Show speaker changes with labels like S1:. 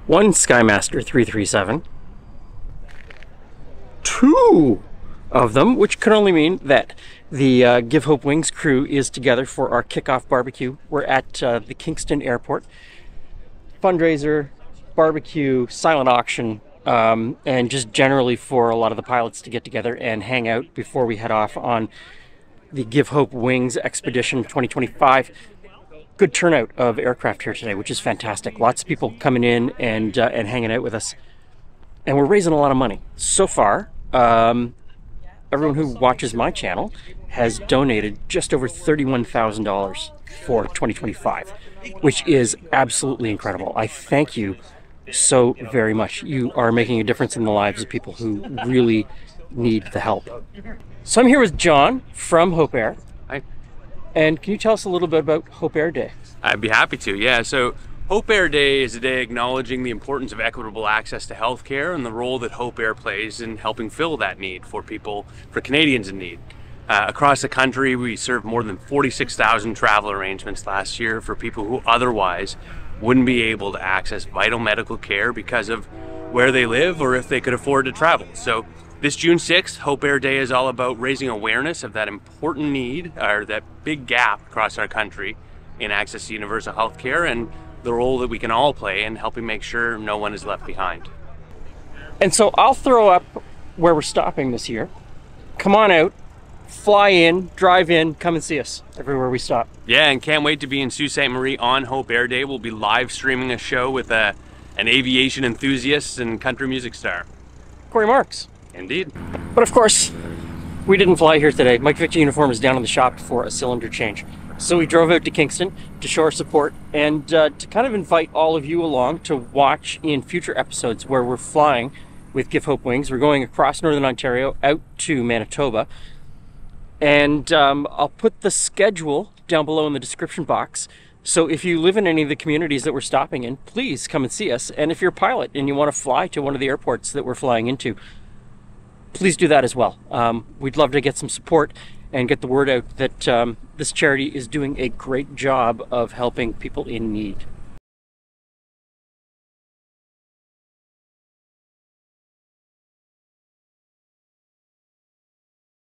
S1: one Skymaster 337, two of them, which could only mean that the Give Hope Wings crew is together for our kickoff barbecue. We're at the Kingston Airport. Fundraiser, barbecue, silent auction, and just generally for a lot of the pilots to get together and hang out before we head off on the Give Hope Wings Expedition 2025. Good turnout of aircraft here today, which is fantastic. Lots of people coming in and hanging out with us. And we're raising a lot of money. So far, everyone who watches my channel has donated just over $31,000 for 2025, which is absolutely incredible. I thank you so very much. You are making a difference in the lives of people who really need the help. So I'm here with John from Hope Air.
S2: Hi.
S1: And can you tell us a little bit about Hope Air Day?
S2: I'd be happy to, yeah. So Hope Air Day is a day acknowledging the importance of equitable access to healthcare and the role that Hope Air plays in helping fill that need for people, for Canadians in need. Across the country, we served more than 46,000 travel arrangements last year for people who otherwise wouldn't be able to access vital medical care because of where they live or if they could afford to travel. So this June 6th, Hope Air Day is all about raising awareness of that important need, or that big gap across our country in access to universal health care, and the role that we can all play in helping make sure no one is left behind.
S1: And so I'll throw up where we're stopping this year. Come on out, fly in, drive in, come and see us everywhere we stop.
S2: Yeah, and can't wait to be in Sault Ste. Marie on Hope Air Day. We'll be live streaming a show with an aviation enthusiast and country music star.
S1: Corey Marks.
S2: Indeed.
S1: But of course, we didn't fly here today. Mike Victor uniform is down in the shop for a cylinder change. So we drove out to Kingston to show our support and to kind of invite all of you along to watch in future episodes where we're flying with Give Hope Wings. We're going across Northern Ontario out to Manitoba. And I'll put the schedule down below in the description box. So if you live in any of the communities that we're stopping in, please come and see us. And if you're a pilot and you want to fly to one of the airports that we're flying into, please do that as well. We'd love to get some support and get the word out that this charity is doing a great job of helping people in need.